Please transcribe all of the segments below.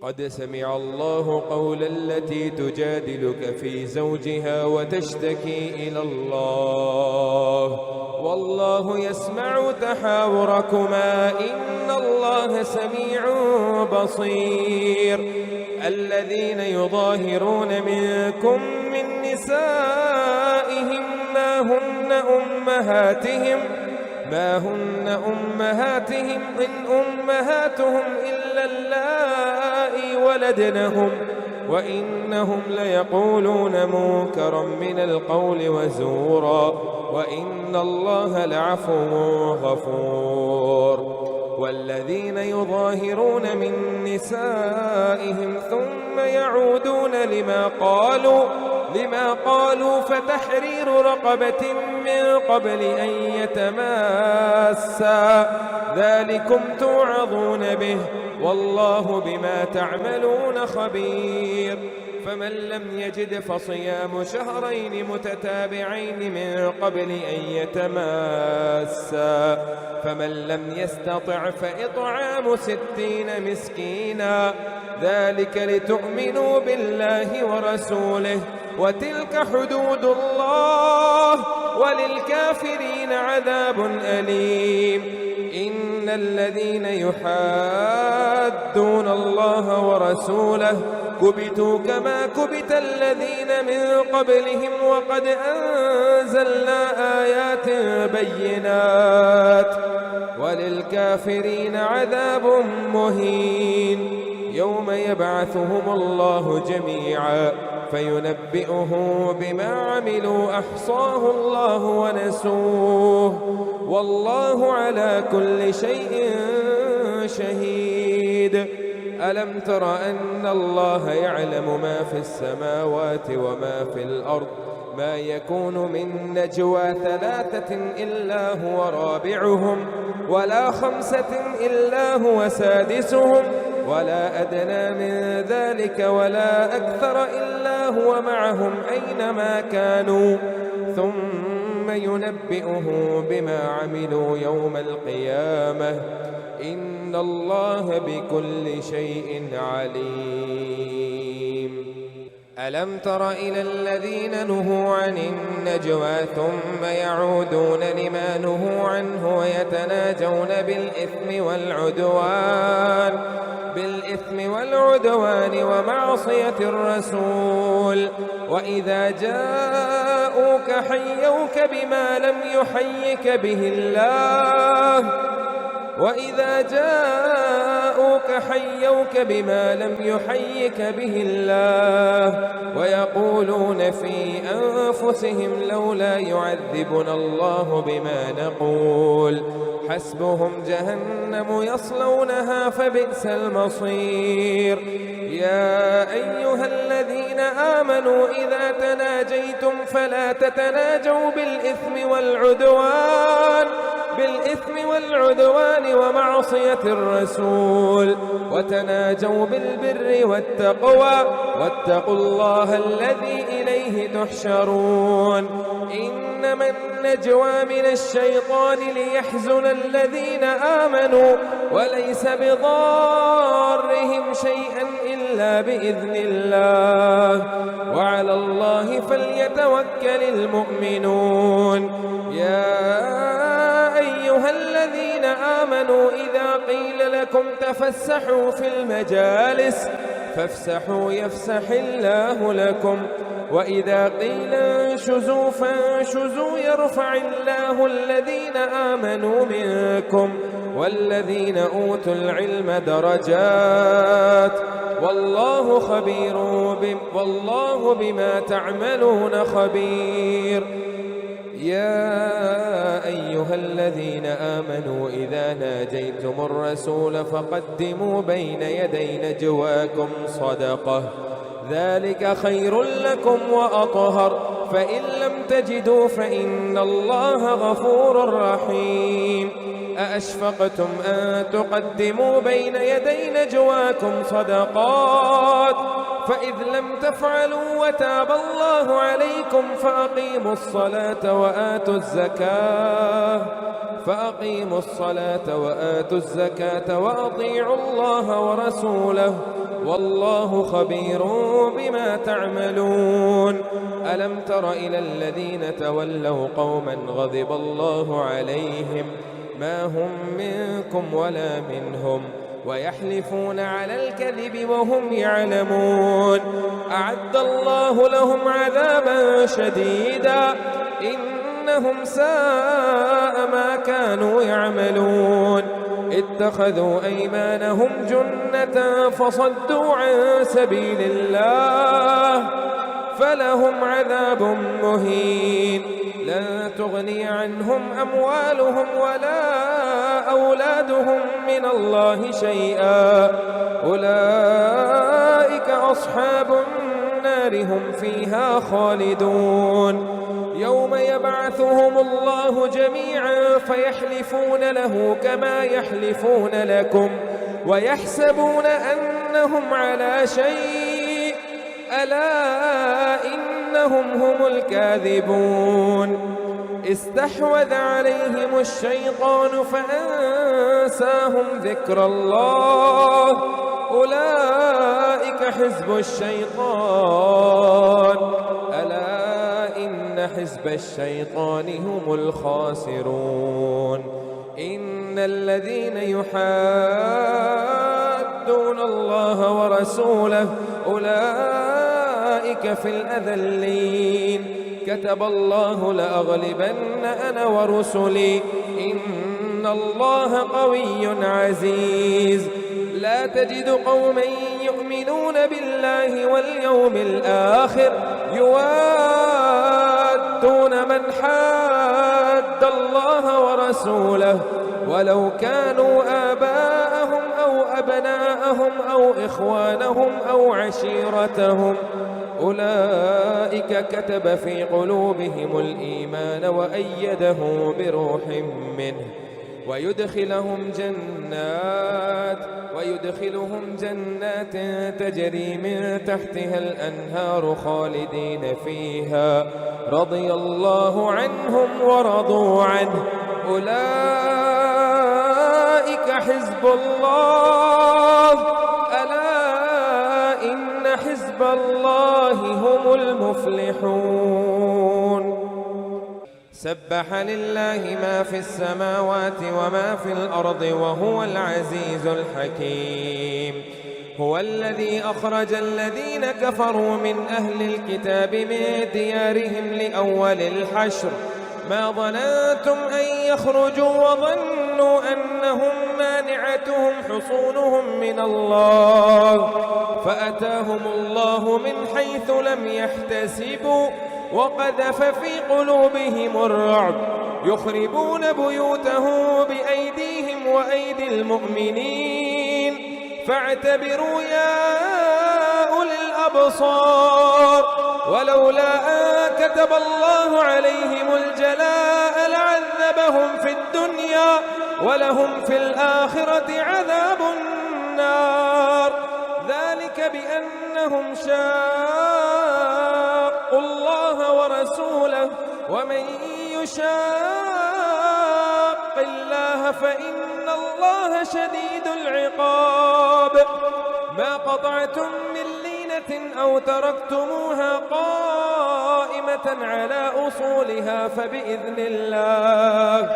قد سمع الله قول التي تجادلك في زوجها وتشتكي إلى الله والله يسمع تحاوركما إن الله سميع بصير. الذين يظاهرون منكم من نسائهم ما هن أمهاتهم إن أمهاتهم إلا اللائي ولدنهم وإنهم ليقولون منكرا من القول وزورا وإن الله لعفو غفور. والذين يظاهرون من نسائهم ثم يعودون لما قالوا فتحرير رقبة من قبل أن يتماسا ذلكم توعظون به والله بما تعملون خبير. فمن لم يجد فصيام شهرين متتابعين من قبل أن يتماسا فمن لم يستطع فإطعام 60 مسكينا ذلك لتؤمنوا بالله ورسوله وتلك حدود الله وللكافرين عذاب أليم. إن الذين يحادون الله ورسوله كبتوا كما كبت الذين من قبلهم وقد أنزلنا آيات بينات وللكافرين عذاب مهين. يوم يبعثهم الله جميعا فينبئهم بما عملوا أحصاه الله ونسوه والله على كل شيء شهيد. ألم تر أن الله يعلم ما في السماوات وما في الأرض ما يكون من نجوى 3 إلا هو رابعهم ولا 5 إلا هو سادسهم ولا أدنى من ذلك ولا أكثر إلا هو معهم أينما كانوا ثم ينبئه بما عملوا يوم القيامة إن الله بكل شيء عليم. ألم تر إلى الذين نهوا عن النجوى ثم يعودون لما نهوا عنه ويتناجون بالإثم والعدوان ومعصية الرسول وإذا جاءوك حيوك بما لم يحيك به الله ويقولون في أنفسهم لولا يعذبنا الله بما نقول حسبهم جهنم يصلونها فبئس المصير. يا أيها الذين آمنوا إذا تناجيتم فلا تتناجوا بالإثم والعدوان ومعصية الرسول وتناجوا بالبر والتقوى واتقوا الله الذي إليه تحشرون. إنما النجوى من الشيطان ليحزن الذين آمنوا وليس بضارهم شيئا إلا بإذن الله وعلى الله فليتوكل المؤمنون. يا أيها الذين آمنوا إذا قيل لكم تفسحوا في المجالس فافسحوا يفسح الله لكم وإذا قيل انشزوا فانشزوا يرفع الله الذين آمنوا منكم والذين أوتوا العلم درجات والله بما تعملون خبير. يا أيها الذين آمنوا إذا ناجيتم الرسول فقدموا بين يدي نجواكم صدقة ذلك خير لكم وأطهر فإن لم تجدوا فإن الله غفور رحيم. أأشفقتم أن تقدموا بين يدي نجواكم صدقات فإذ لم تفعلوا وتاب الله عليكم فأقيموا الصلاة وآتوا الزكاة وأطيعوا الله ورسوله والله خبير بما تعملون. ألم تر إلى الذين تولوا قوما غضب الله عليهم ما هم منكم ولا منهم ويحلفون على الكذب وهم يعلمون. أعد الله لهم عذابا شديدا إنهم ساء ما كانوا يعملون. اتخذوا أيمانهم جنة فصدوا عن سبيل الله فلهم عذاب مهين. لن تغني عنهم أموالهم ولا أولادهم من الله شيئا أولئك أصحاب النار هم فيها خالدون. يوم يبعثهم الله جميعا فيحلفون له كما يحلفون لكم ويحسبون أنهم على شيء ألا إنهم هم الكاذبون. استحوذ عليهم الشيطان فأنساهم ذكر الله أولئك حزب الشيطان ألا إن حزب الشيطان هم الخاسرون. إن الذين يحادون الله ورسوله أولئك في الأذلين. كتب الله لأغلبن أنا ورسلي إن الله قوي عزيز. لا تجد قوما يؤمنون بالله واليوم الآخر يوادون من حاد الله ورسوله ولو كانوا آباءهم أو أبناءهم أو إخوانهم أو عشيرتهم أولئك كتب في قلوبهم الإيمان وأيده بروح منه ويدخلهم جنات تجري من تحتها الأنهار خالدين فيها رضي الله عنهم ورضوا عنه أولئك حزب الله ألا إن حزب الله هم المفلحون. سبح لله ما في السماوات وما في الأرض وهو العزيز الحكيم. هو الذي أخرج الذين كفروا من أهل الكتاب من ديارهم لأول الحشر ما ظننتم أن يخرجوا وظنوا أنهم مانعتهم حصونهم من الله فأتاهم الله من حيث لم يحتسبوا وقذف في قلوبهم الرعب يخربون بيوتهم بأيديهم وأيدي المؤمنين فاعتبروا يا أولي الأبصار. ولولا أن كتب الله عليهم الجلاء لعذبهم في الدنيا ولهم في الآخرة عذاب النار ذلك بأنهم شاقوا الله ورسوله ومن يشاق الله فإن الله شديد العقاب. ما قطعتم من لينة أو تركتموها قائمة على أصولها فبإذن الله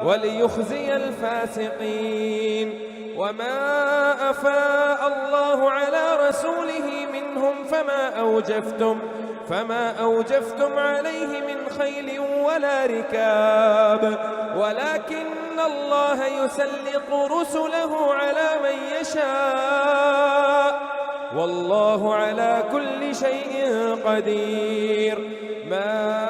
وليخزي الفاسقين. وما أفاء الله على رسوله منهم فما أوجفتم عليه من خيل ولا ركاب ولكن الله يسلط رسله على من يشاء والله على كل شيء قدير. ما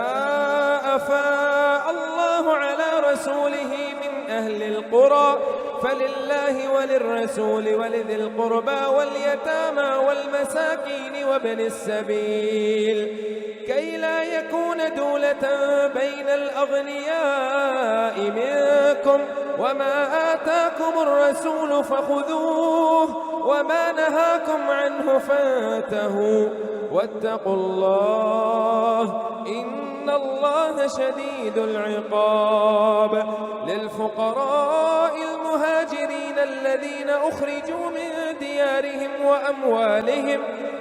أفاء الله على رسوله من أهل القرى فلله وللرسول ولذي القربى واليتامى والمساكين وابن السبيل كي لا يكون دولة بين الأغنياء منكم وما آتاكم الرسول فخذوه وما نهاكم عنه فانتهوا واتقوا الله إن الله شديد العقاب. للفقراء المهاجرين الذين أخرجوا من ديارهم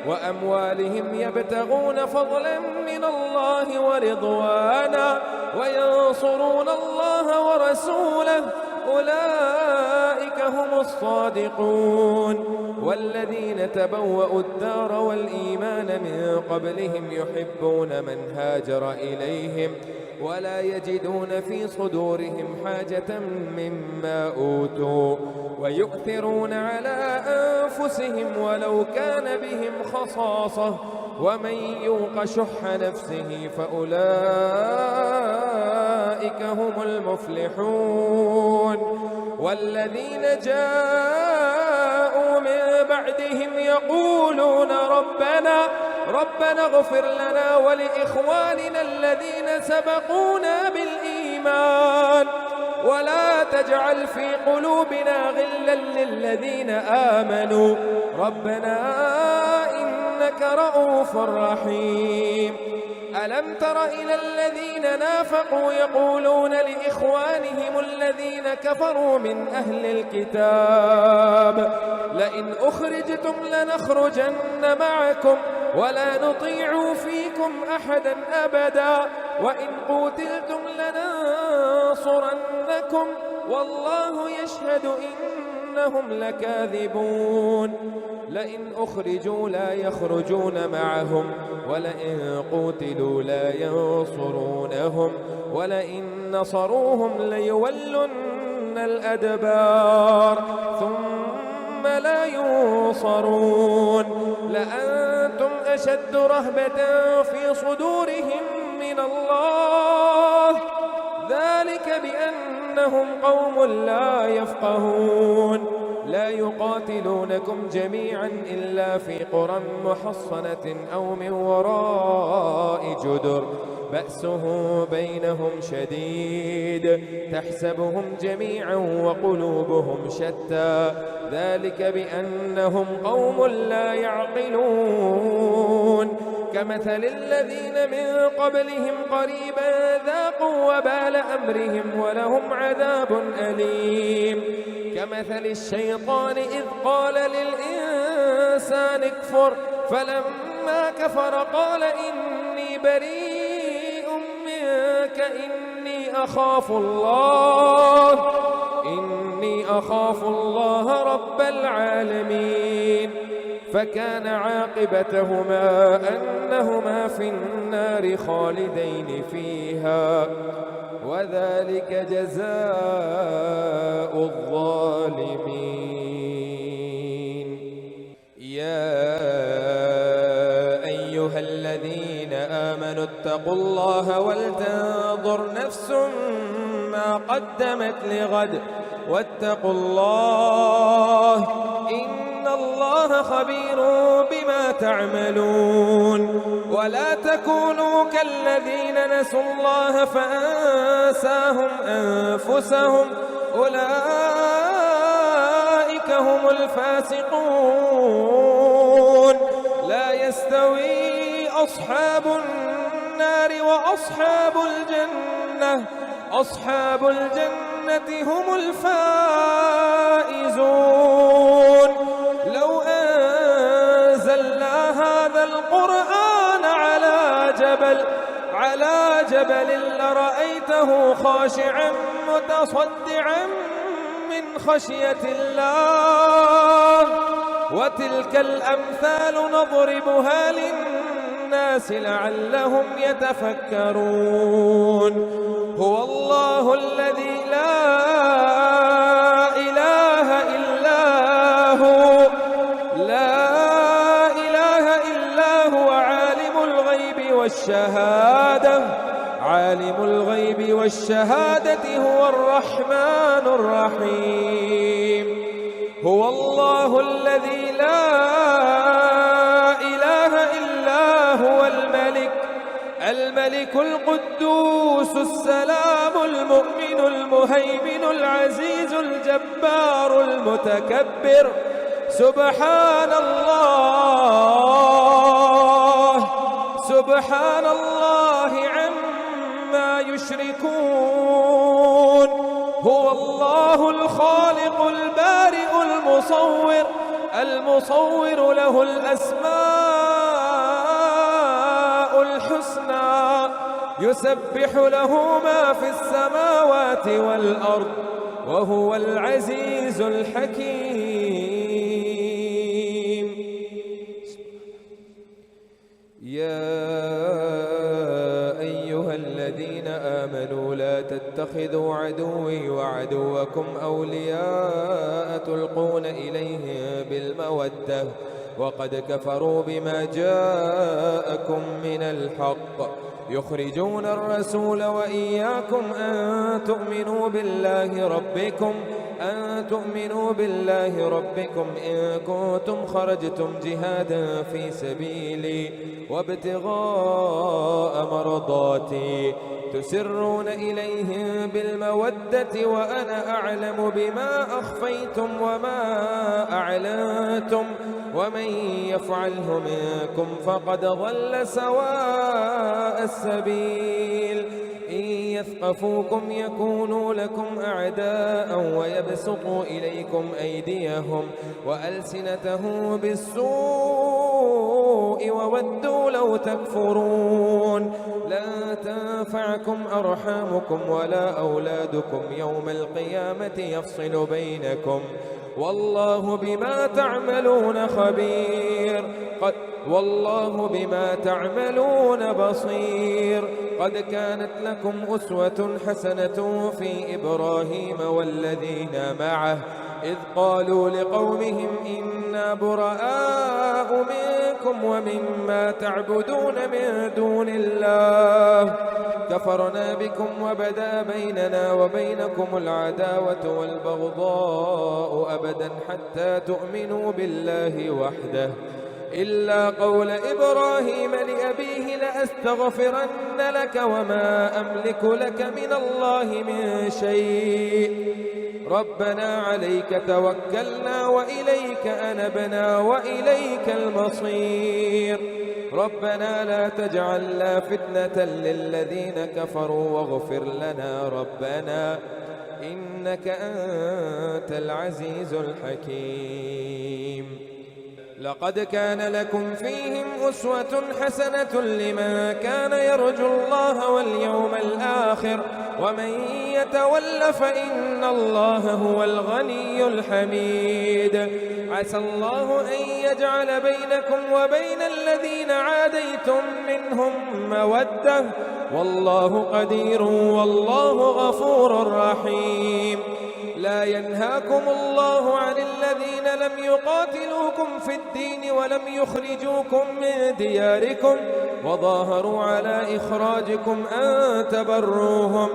وأموالهم يبتغون فضلا من الله ورضوانا وينصرون الله ورسوله أولئك هم الصادقون. والذين تبوأوا الدار والإيمان من قبلهم يحبون من هاجر إليهم ولا يجدون في صدورهم حاجة مما أوتوا ويؤثرون على أنفسهم ولو كان بهم خصاصة ومن يوق شح نفسه فأولئك هم المفلحون. والذين جاءوا من بعدهم يقولون ربنا اغفر لنا ولإخواننا الذين سبقونا بالإيمان ولا تجعل في قلوبنا غلا للذين آمنوا ربنا إنك رؤوف رحيم. ألم تر إلى الذين نافقوا يقولون لإخوانهم الذين كفروا من أهل الكتاب لئن أخرجتم لنخرجن معكم ولا نطيع فيكم أحدا أبدا وإن قتلتم لننصرنكم والله يشهد إنهم لكاذبون. لئن أخرجوا لا يخرجون معهم ولئن قتلوا لا ينصرونهم ولئن نصروهم ليولن الأدبار ثم لا ينصرون. لأنتم أشد رهبة في صدورهم من الله ذلك بأنهم قوم لا يفقهون. لا يقاتلونكم جميعا إلا في قرى محصنة أو من وراء جدر بأسه بينهم شديد تحسبهم جميعا وقلوبهم شتى ذلك بأنهم قوم لا يعقلون. كمثل الذين من قبلهم قريبا ذاقوا وبال أمرهم ولهم عذاب أليم. كمثل الشيطان إذ قال للإنسان اكفر فلما كفر قال إني بريء منك إني أخاف الله رب العالمين. فكان عاقبتهما أنهما في النار خالدين فيها وذلك جزاء الظالمين. يا أيها الذين آمنوا اتقوا الله ولتنظر نفس ما قدمت لغد واتقوا الله إن الله خبير بما تعملون. ولا تكونوا كالذين نسوا الله فأنساهم أنفسهم أولئك هم الفاسقون. لا يستوي أصحاب النار وأصحاب الجنة أصحاب الجنة هم الفائزون. لو أنزلنا هذا القرآن على جبل لرأيته خاشعا متصدعا من خشية الله. وتلك الأمثال نضربها للناس لعلهم يتفكرون. هو الله الذي لا إله إلا هو عالم الغيب والشهادة هو الرحمن الرحيم. هو الله الذي لا إله إلا هو الملك القدوس السلام المؤمن المهيمن العزيز الجبار المتكبر. سبحان الله عما يشركون. هو الله الخالق البارئ المصور المصور له الأسماء الحسنى يسبح له ما في السماوات والأرض وهو العزيز الحكيم. يا أيها الذين آمنوا لا تتخذوا عدوي وعدوكم أولياء تلقون إليهم بالمودة وقد كفروا بما جاءكم من الحق يخرجون الرسول وإياكم أن تؤمنوا بالله ربكم إن كنتم خرجتم جهادا في سبيلي وابتغاء مرضاتي تسرون إليهم بالمودة وأنا أعلم بما أخفيتم وما أعلنتم ومن يفعله منكم فقد ضل سواء السبيل. إن يثقفوكم يكونوا لكم أعداء ويبسطوا إليكم أيديهم وألسنتهم بالسوء وودوا لو تكفرون. لن تنفعكم أرحامكم ولا أولادكم يوم القيامة يفصل بينكم والله بما تعملون خبير. والله بما تعملون بصير. قد كانت لكم أسوة حسنة في إبراهيم والذين معه إذ قالوا لقومهم إنا براء منكم ومما تعبدون من دون الله كفرنا بكم وبدا بيننا وبينكم العداوة والبغضاء أبدا حتى تؤمنوا بالله وحده إلا قول إبراهيم لأبيه لأستغفرن لك وما أملك لك من الله من شيء ربنا عليك توكلنا وإليك أنبنا وإليك المصير. ربنا لا تجعلنا فتنة للذين كفروا واغفر لنا ربنا إنك أنت العزيز الحكيم. لقد كان لكم فيهم أسوة حسنة لمن كان يرجو الله واليوم الآخر ومن يتول فإن الله هو الغني الحميد. عسى الله أن يجعل بينكم وبين الذين عاديتم منهم مودة والله قدير والله غفور رحيم. لا ينهاكم الله عن الذين لم يقاتلوكم في الدين ولم يخرجوكم من دياركم وظاهروا على إخراجكم أن تبروهم.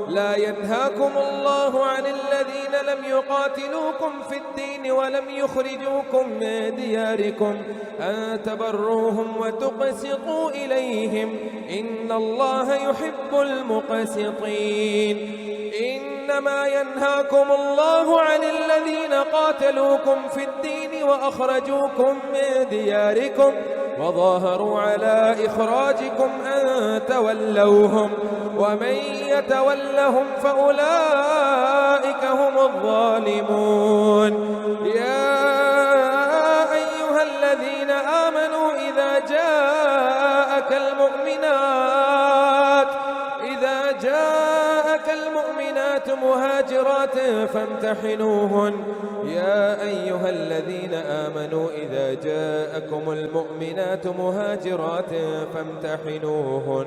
لا ينهاكم الله عن الذين لم يقاتلوكم في الدين ولم يخرجوكم من دياركم أن تبروهم وتقسطوا إليهم إن الله يحب المقسطين. إنما ينهاكم الله عن الذين قاتلوكم في الدين وأخرجوكم من دياركم وظاهروا على إخراجكم أن تولوهم ومن يتولهم فأولئك هم الظالمون. يا أيها الذين آمنوا إذا جاءك المؤمنات مهاجرات فامتحنوهن. يا أيها الذين آمنوا إذا جاءكم المؤمنات مهاجرات فامتحنوهن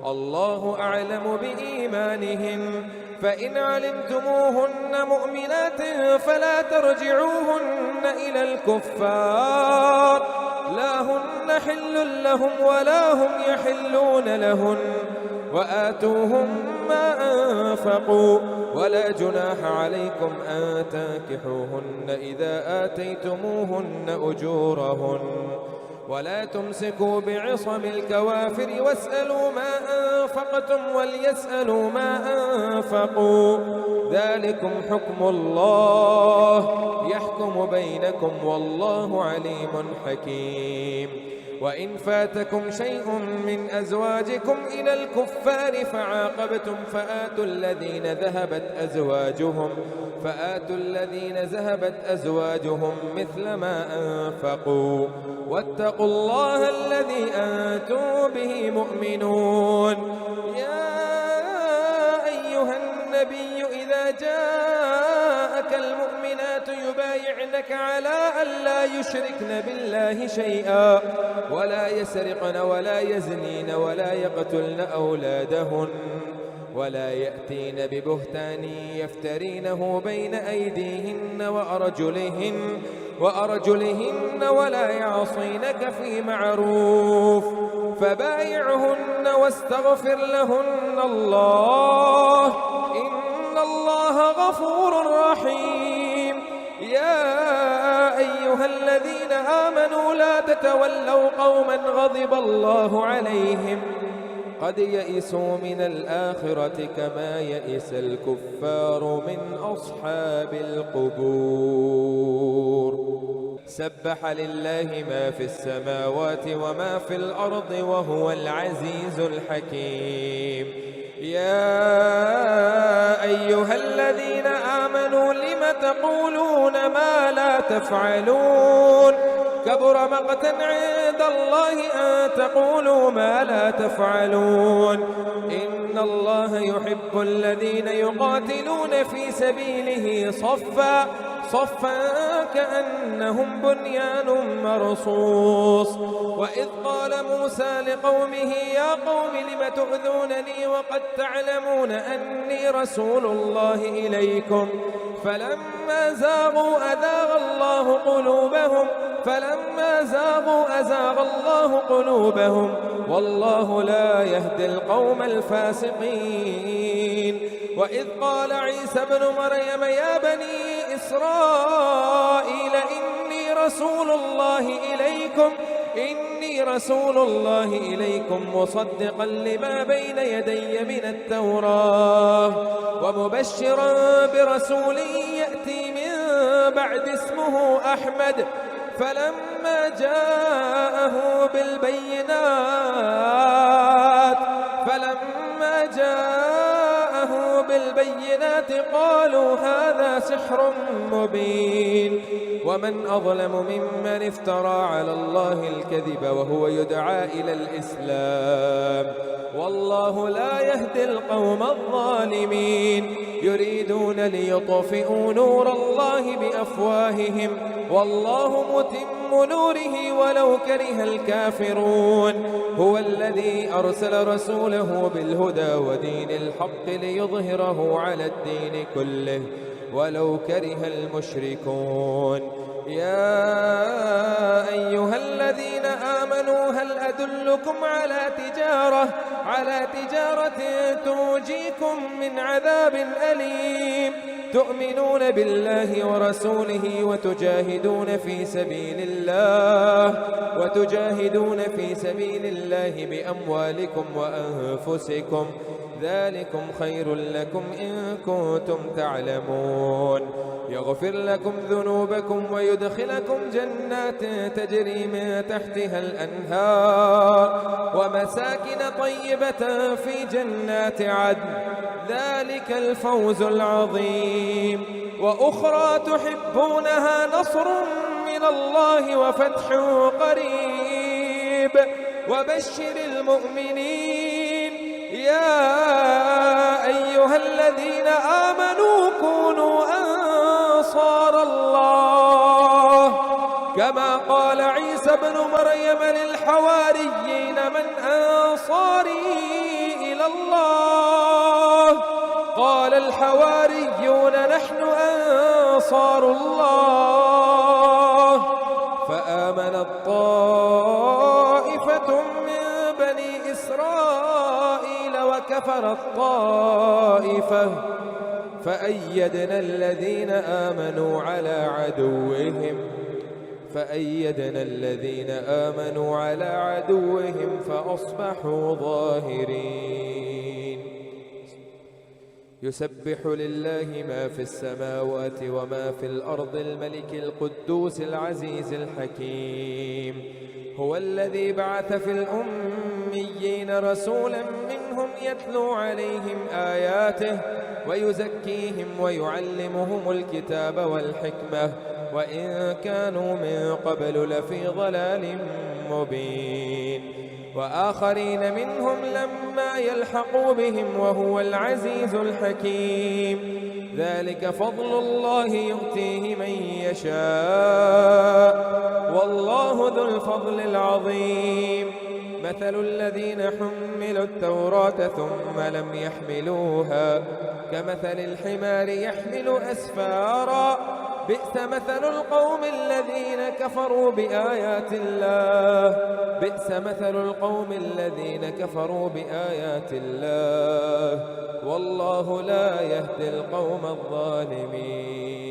الله أعلم بإيمانهن فإن علمتموهن مؤمنات فلا ترجعوهن إلى الكفار لا هن حل لهم ولا هم يحلون لهن وآتوهم ما أنفقوا ولا جناح عليكم أن تنكحوهن إذا آتيتموهن أجورهن ولا تمسكوا بعصم الكوافر واسألوا ما أنفقتم وليسألوا ما أنفقوا ذلكم حكم الله يحكم بينكم والله عليم حكيم. وإن فاتكم شيء من أزواجكم إلى الكفار فعاقبتم فآتوا الذين ذهبت أزواجهم فآتوا الذين ذهبت أزواجهم مثل ما أنفقوا واتقوا الله الذي أنتم به مؤمنون. يا أيها النبي إذا جاءك المؤمنات يبايعنك على أن لا يشركن بالله شيئا ولا يسرقن ولا يزنين ولا يقتلن أولادهن ولا يأتين ببهتان يفترينه بين أيديهن وأرجلهن ولا يعصينك في معروف فبايعهن واستغفر لهن الله إن الله غفور رحيم. يا أيها الذين آمنوا لا تتولوا قوما غضب الله عليهم قد يئسوا من الآخرة كما يئس الكفار من أصحاب القبور. سبح لله ما في السماوات وما في الأرض وهو العزيز الحكيم. يا أيها الذين آمنوا لم تقولون ما لا تفعلون كبر مقتا عند الله أن تقولوا ما لا تفعلون إن الله يحب الذين يقاتلون في سبيله صفا كأنهم بنيان مرصوص. وإذ قال موسى لقومه يا قوم لم تؤذونني وقد تعلمون أني رسول الله إليكم فلما زاغوا أزاغ الله قلوبهم والله لا يهدي القوم الفاسقين. وإذ قال عيسى ابن مريم يا بني إسرائيل إني رسول الله إليكم مصدقا لما بين يدي من التوراة ومبشرا برسول يأتي من بعد اسمه أحمد فلما جاءه بالبينات قالوا هذا سحر مبين. ومن أظلم ممن افترى على الله الكذب وهو يدعى إلى الإسلام والله لا يهدي القوم الظالمين. يريدون ليطفئوا نور الله بأفواههم والله متم نوره ولو كره الكافرون. هو الذي أرسل رسوله بالهدى ودين الحق ليظهره على الدين كله ولو كره المشركون. يا أيها الذين آمنوا هل أدلكم على تجارة تنجيكم من عذاب أليم تؤمنون بالله ورسوله وتجاهدون في سبيل الله بأموالكم وأنفسكم ذلكم خير لكم إن كنتم تعلمون. يغفر لكم ذنوبكم ويدخلكم جنات تجري من تحتها الأنهار ومساكن طيبة في جنات عدن ذلك الفوز العظيم. وأخرى تحبونها نصر من الله وفتح قريب وبشر المؤمنين. يا أيها الذين آمنوا كونوا أنصار الله كما قال عيسى ابن مريم للحواريين من أنصاري إلى الله قال الحواريون نحن أنصار الله فآمنت طائفة من بني إسرائيل وكفرت طائفة فأيدنا الذين آمنوا على عدوهم فأصبحوا ظاهرين. يسبح لله ما في السماوات وما في الأرض الملك القدوس العزيز الحكيم. هو الذي بعث في الأميين رسولا منهم يتلو عليهم آياته ويزكيهم ويعلمهم الكتاب والحكمة وإن كانوا من قبل لفي ضلال مبين وآخرين منهم لما يلحقوا بهم وهو العزيز الحكيم ذلك فضل الله يؤتيه من يشاء والله ذو الفضل العظيم مثل الذين حملوا التوراة ثم لم يحملوها كمثل الحمار يحمل أسفارا بئس مثل القوم الذين كفروا بآيات الله بئس مثل القوم الذين كفروا بآيات الله والله لا يهدي القوم الظالمين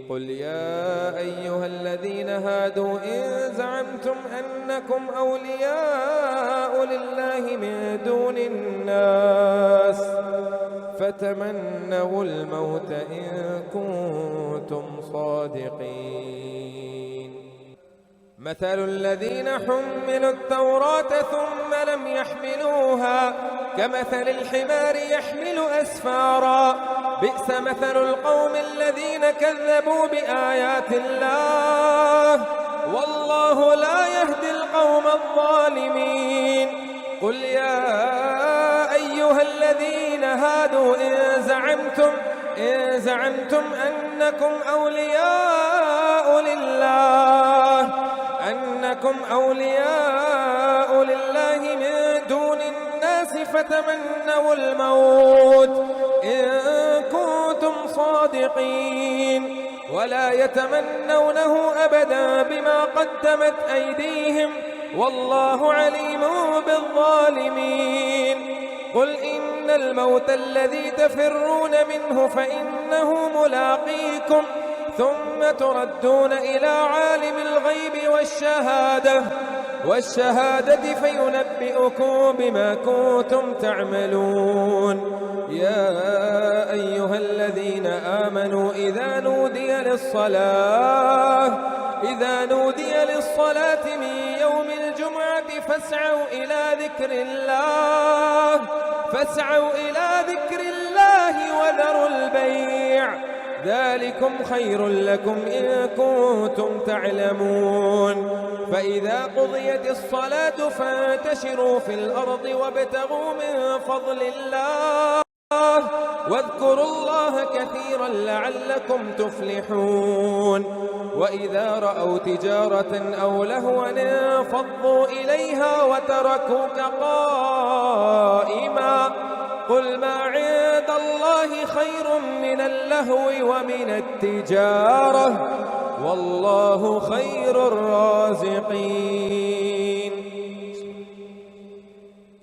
قل يا أيها الذين هادوا إن زعمتم أنكم أولياء لله من دون الناس فتمنوا الموت إن كنتم صادقين مثل الذين حملوا التوراة ثم لم يحملوها كمثل الحمار يحمل أسفارا بئس مثل القوم الذين كذبوا بآيات الله والله لا يهدي القوم الظالمين قل يا أيها الذين هادوا إن زعمتم أنكم أولياء لله من دون الناس فتمنوا الموت إن كنتم صادقين ولا يتمنونه أبدا بما قدمت أيديهم والله عليم بالظالمين قل إن الموت الذي تفرون منه فإنه ملاقيكم ثم تردون إلى عالم الغيب والشهادة فينبئكم بما كنتم تعملون يا أيها الذين آمنوا إذا نودي للصلاة من يوم الجمعة فاسعوا إلى ذكر الله وذروا البيع ذلكم خير لكم إن كنتم تعلمون فإذا قضيت الصلاة فانتشروا في الأرض وابتغوا من فضل الله واذكروا الله كثيرا لعلكم تفلحون وإذا رأوا تجارة أو لهوا انفضوا إليها وتركوك قائما قل ما عند الله خير من اللهو ومن التجارة والله خير الرازقين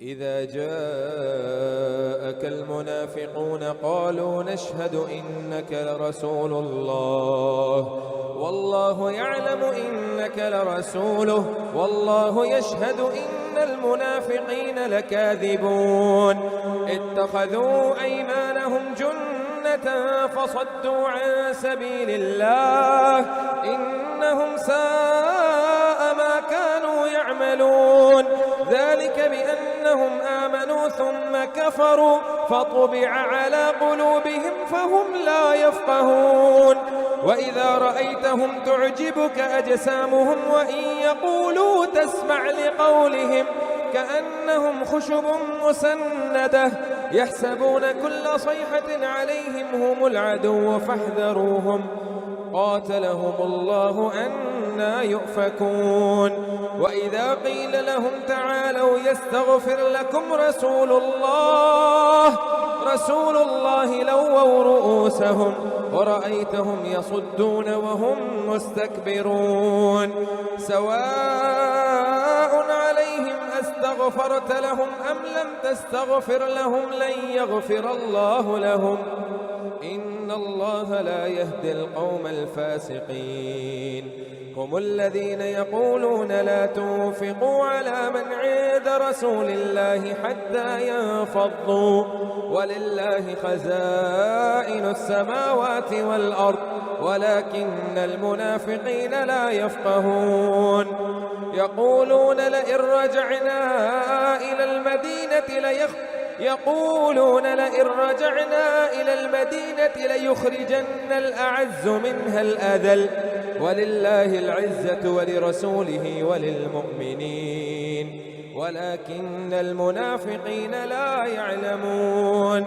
إذا جاءك المنافقون قالوا نشهد إنك لرسول الله والله يعلم إنك لرسوله والله يشهد إن المنافقين لكاذبون اتخذوا أيمانهم جنة فصدوا عن سبيل الله إنهم ساء ما كانوا يعملون ذلك بأنهم آمنوا ثم كفروا فطبع على قلوبهم فهم لا يفقهون وإذا رأيتهم تعجبك أجسامهم وإن يقولوا تسمع لقولهم كأنهم خشب مسندة يحسبون كل صيحة عليهم هم العدو فاحذروهم قاتلهم الله أنى يؤفكون وإذا قيل لهم تعالوا يستغفر لكم رسول الله لووا رؤوسهم ورأيتهم يصدون وهم مستكبرون سواء عليهم أستغفرت لهم أم لم تستغفر لهم لن يغفر الله لهم إن الله لا يهدي القوم الفاسقين هم الذين يقولون لا تنفقوا على من عند رسول الله حتى ينفضوا ولله خزائن السماوات والأرض ولكن المنافقين لا يفقهون يقولون لئن رجعنا إلى المدينة ليخرجن الأعز منها الأذل ولله العزة ولرسوله وللمؤمنين ولكن المنافقين لا يعلمون.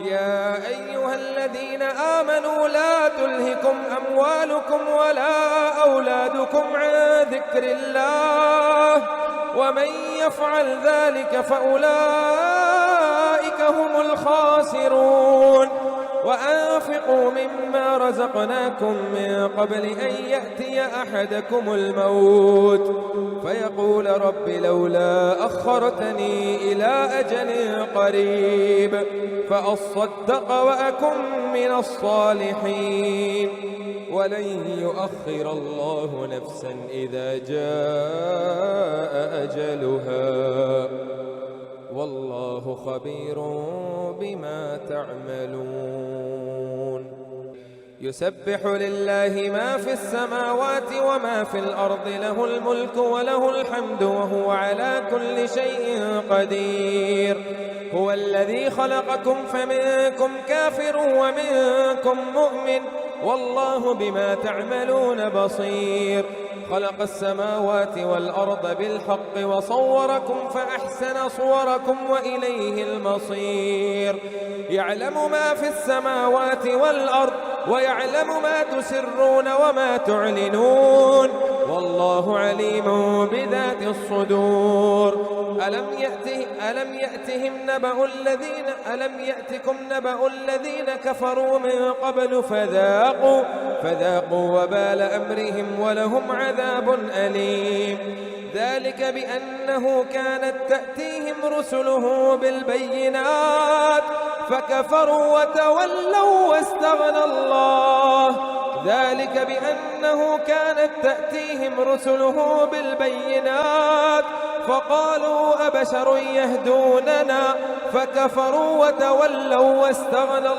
يا أيها الذين آمنوا لا تلهكم أموالكم ولا أولادكم عن ذكر الله ومن يفعل ذلك فأولئك هم الخاسرون. وأنفقوا مما رزقناكم من قبل أن يأتي أحدكم الموت فيقول رب لولا أخرتني إلى أجل قريب فأصدق وأكن من الصالحين ولن يؤخر الله نفسا إذا جاء أجلها والله خبير بما تعملون. يسبح لله ما في السماوات وما في الأرض له الملك وله الحمد وهو على كل شيء قدير. هو الذي خلقكم فمنكم كافر ومنكم مؤمن والله بما تعملون بصير. خلق السماوات والأرض بالحق وصوركم فأحسن صوركم وإليه المصير. يعلم ما في السماوات والأرض ويعلم ما تسرون وما تعلنون والله عليم بذات الصدور. ألم يأتكم نبأ الذين كفروا من قبل فذاقوا وبال أمرهم ولهم عذاب أليم. ذلك بأنه كانت تأتيهم رسله بالبينات فكفروا وتولوا واستغنى الله. ذلك بأنه كانت تأتيهم رسله بالبينات فقالوا أبشر يهدوننا فكفروا وتولوا واستغنى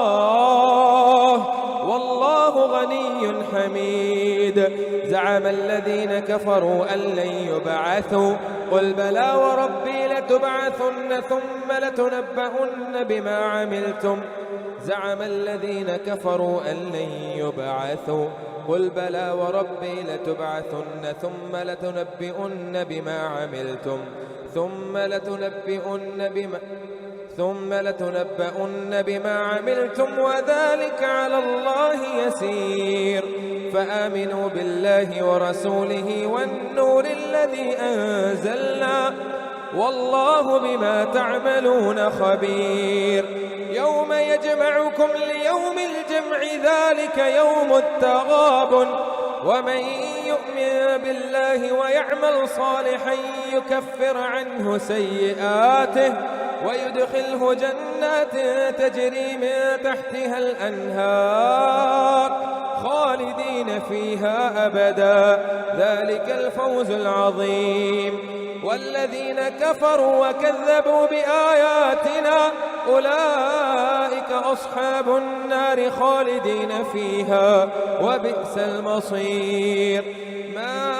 الله والله غني حميد. زعم الذين كفروا أن لن يبعثوا قل بلى وربي لتبعثن ثم لتنبؤن بما عملتم. زعم الذين كفروا أن لن يبعثوا قل بلى وربي لتبعثن ثم لتنبؤن بما عملتم وذلك على الله يسير. فآمنوا بالله ورسوله والنور الذي أنزلنا والله بما تعملون خبير. يوم يجمعكم ليوم الجمع ذلك يوم التغابن ومن يؤمن بالله ويعمل صالحا يكفر عنه سيئاته ويدخله جنات تجري من تحتها الأنهار خالدين فيها أبدا ذلك الفوز العظيم. والذين كفروا وكذبوا بآياتنا أولئك أصحاب النار خالدين فيها وبئس المصير. ما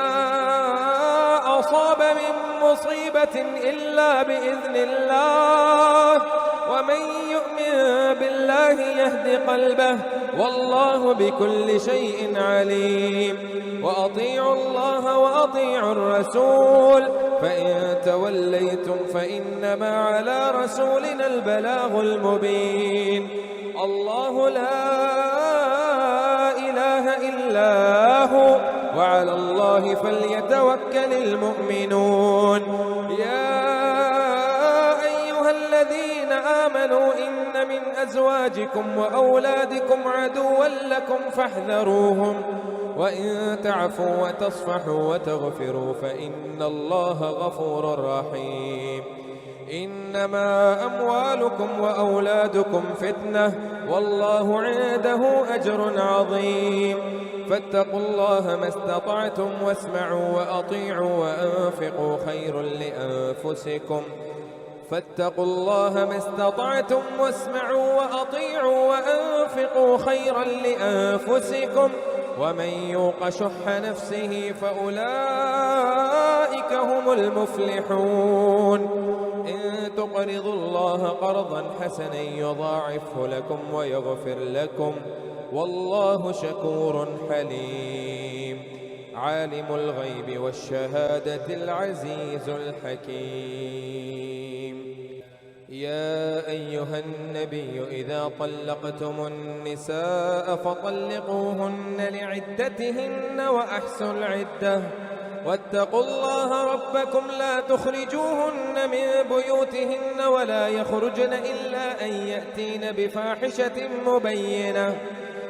أصاب من مصيبة إلا بإذن الله ومن يؤمن بالله يهد قلبه والله بكل شيء عليم. وأطيعوا الله وأطيعوا الرسول فإن توليتم فإنما على رسولنا البلاغ المبين. الله لا إله إلا هو وعلى الله فليتوكل المؤمنون. يا أيها الذين آمنوا إن من أزواجكم وأولادكم عدوا لكم فاحذروهم وإن تعفوا وتصفحوا وتغفروا فإن الله غفور رحيم. إنما أموالكم وأولادكم فتنة والله عنده أجر عظيم. فاتقوا الله ما استطعتم واسمعوا وأطيعوا وأنفقوا خير لأنفسكم. فاتقوا الله ما استطعتم واسمعوا وأطيعوا وأنفقوا خيرا لأنفسكم ومن يوق شح نفسه فأولئك هم المفلحون. إن تقرضوا الله قرضا حسنا يضاعفه لكم ويغفر لكم والله شكور حليم. عالم الغيب والشهادة العزيز الحكيم. يا أيها النبي إذا طلقتم النساء فطلقوهن لعدتهن وأحسوا العدة واتقوا الله ربكم لا تخرجوهن من بيوتهن ولا يخرجن إلا أن يأتين بفاحشة مبينة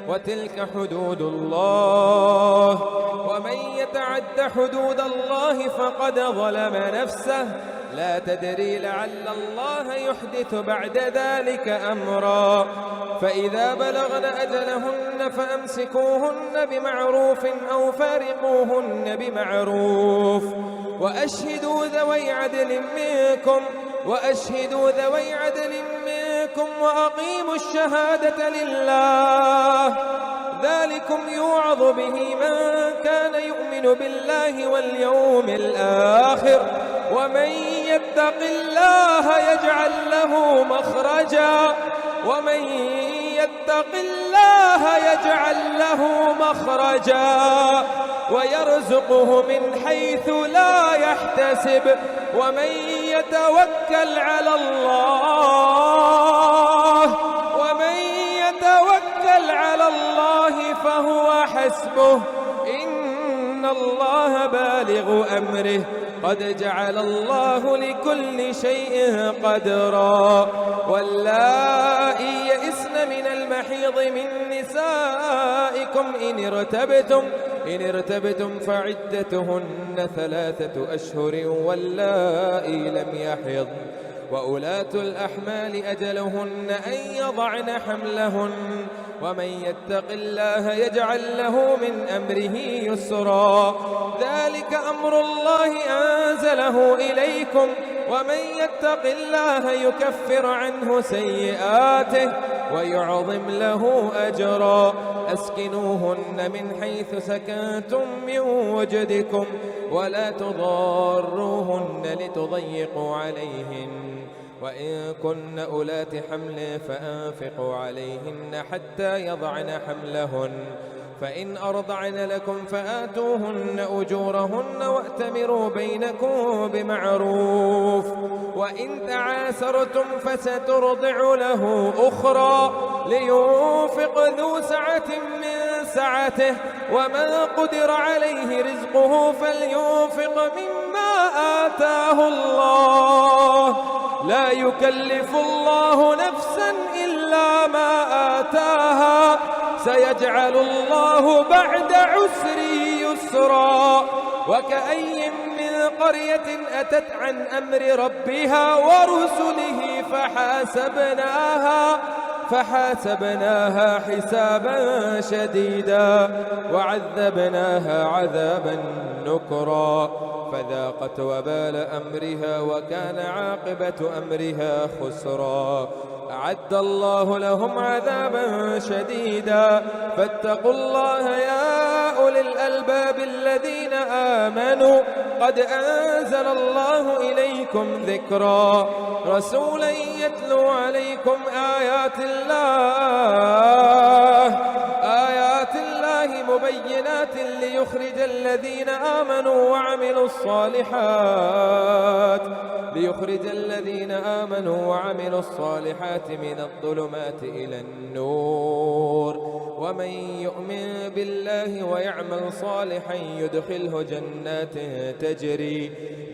وتلك حدود الله ومن يتعد حدود الله فقد ظلم نفسه لا تدري لعل الله يحدث بعد ذلك أمرا. فإذا بلغن أجلهن فأمسكوهن بمعروف أو فارقوهن بمعروف وأشهدوا ذوي عدل منكم وأقيموا الشهادة لله ذلكم يوعظ به من كان يؤمن بالله واليوم الآخر ومن يتق الله يجعل له مخرجا ويرزقه من حيث لا يحتسب ومن يتوكل على الله فهو حسبه إن الله بالغ أمره قد جعل الله لكل شيء قدرا. واللائي يئسن من المحيض من نسائكم إن ارتبتم فعدتهن 3 أشهر واللائي لم يحض وأولاة الأحمال أجلهن أن يضعن حملهن ومن يتق الله يجعل له من أمره يسرا. ذلك أمر الله أنزله إليكم ومن يتق الله يكفر عنه سيئاته ويعظم له أجرا. أسكنوهن من حيث سكنتم من وجدكم ولا تضاروهن لتضيقوا عليهن وإن كن أولات حمل فأنفقوا عليهن حتى يضعن حملهن فإن أرضعن لكم فآتوهن أجورهن وأتمروا بينكم بمعروف وإن تعاسرتم فسترضع له أخرى لينفق ذو سعة من سعته ومن قدر عليه رزقه فلينفق مما آتاه الله لا يكلف الله نفسا إلا ما آتاها سيجعل الله بعد عسر يسرا. وكأي من قرية أتت عن أمر ربها ورسله فحاسبناها حسابا شديدا وعذبناها عذابا نكرا فذاقت وبال أمرها وكان عاقبة أمرها خسرا. أعد الله لهم عذابا شديدا فاتقوا الله يا أولي الألباب الذين آمنوا قد أنزل الله إليكم ذكرا رسولا يتلو عليكم آيات الله مبينات ليخرج الذين آمنوا وعملوا الصالحات من الظلمات إلى النور ومن يؤمن بالله ويعمل صالحا يدخله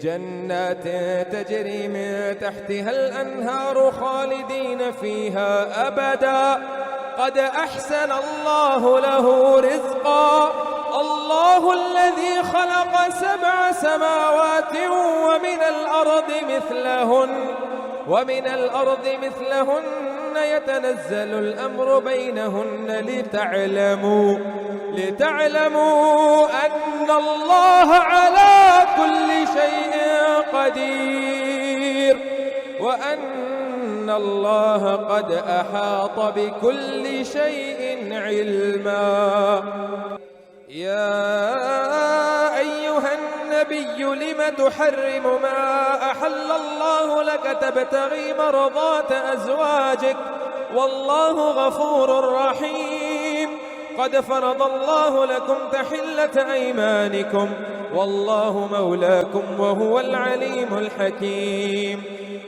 جنات تجري من تحتها الأنهار خالدين فيها أبدا قد أحسن الله له رزقا. الله الذي خلق 7 سماوات ومن الأرض مثلهن يتنزل الأمر بينهن لتعلموا أن الله على كل شيء قدير وأن الله قد أحاط بكل شيء علما. يا أيها النبي لم تحرم ما أحل الله لك تبتغي مرضات أزواجك والله غفور رحيم. قد فرض الله لكم تحلة أيمانكم والله مولاكم وهو العليم الحكيم.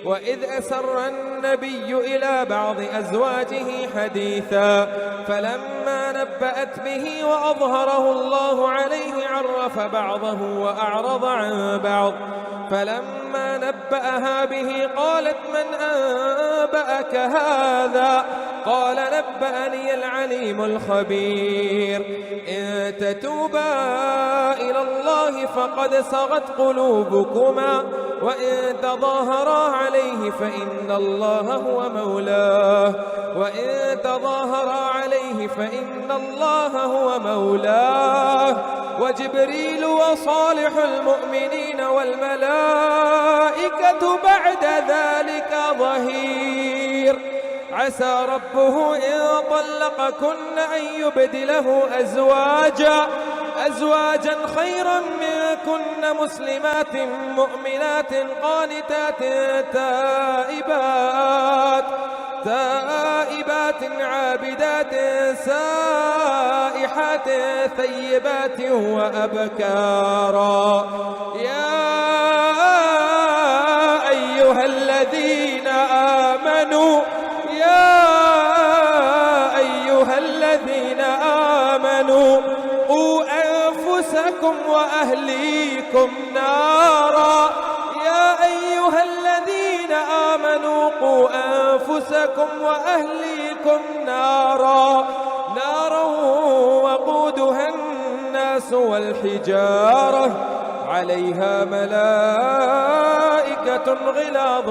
وإذ أسر النبي إلى بعض أزواجه حديثا فلما نبأت به وأظهره الله عليه عرف بعضه وأعرض عن بعض. فلما نبأها به قالت من أنبأك هذا؟ قال نبأني العليم الخبير. إن تتوبا إلى الله فقد صغت قلوبكما وإن تظاهرا عليه فإن الله هو مولاه وجبريل وصالح المؤمنين والملائكة بعد ذلك ظهير. عسى ربه إن طلقكن أن يبدله أزواجا خيرا منكن مسلمات مؤمنات قانتات تائبات عابدات سائحات ثيبات وأبكارا. يا أيها الذين آمنوا قوا أنفسكم وأهليكم نارا. يا أيها الذين آمنوا قوا أنفسكم وأهليكم نارا وقودها الناس والحجارة عليها ملائكة غلاظ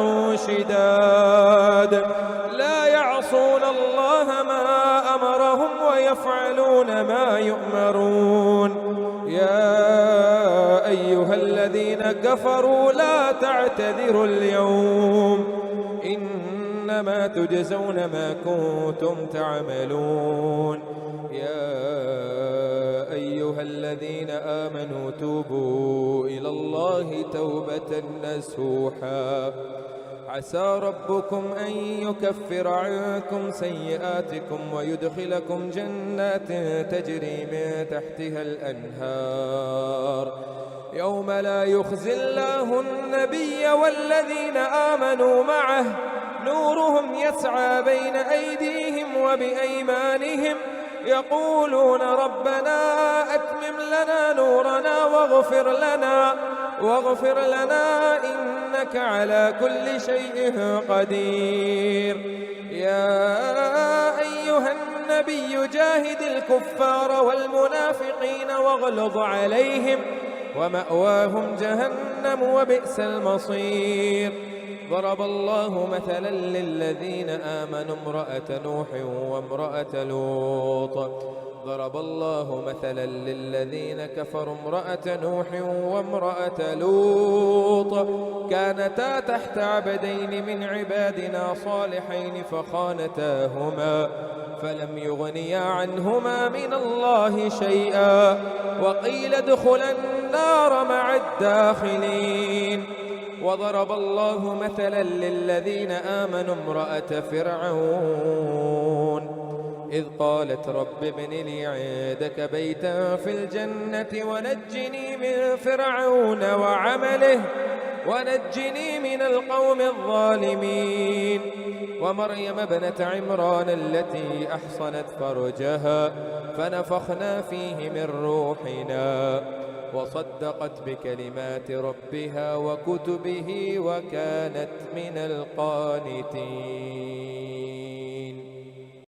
شداد لا يعصون الله ما أمرهم ويفعلون ما يؤمرون. يا أيها الذين كفروا لا تعتذروا اليوم إنما تجزون ما كنتم تعملون. يا أيها الذين آمنوا توبوا إلى الله توبة نصوحا عسى ربكم أن يكفر عنكم سيئاتكم ويدخلكم جنات تجري من تحتها الأنهار يوم لا يخزي الله النبي والذين آمنوا معه نورهم يسعى بين أيديهم وبأيمانهم يقولون ربنا أتمم لنا نورنا واغفر لنا إنك على كل شيء قدير. يا أيها النبي جاهد الكفار والمنافقين واغلظ عليهم ومأواهم جهنم وبئس المصير. ضرب الله مثلا للذين آمنوا امرأة نوح وامرأة لوط ضرب الله مثلا للذين كفروا امرأة نوح وامرأة لوط كانتا تحت عبدين من عبادنا صالحين فخانتاهما فلم يغنيا عنهما من الله شيئا وقيل ادخلا النار مع الداخلين. وضرب الله مثلا للذين آمنوا امرأة فرعون إذ قالت رب ابن لي عندك بيتا في الجنة ونجني من فرعون وعمله ونجني من القوم الظالمين. ومريم ابنة عمران التي أحصنت فرجها فنفخنا فيه من روحنا وصدقت بكلمات ربها وكتبه وكانت من القانتين.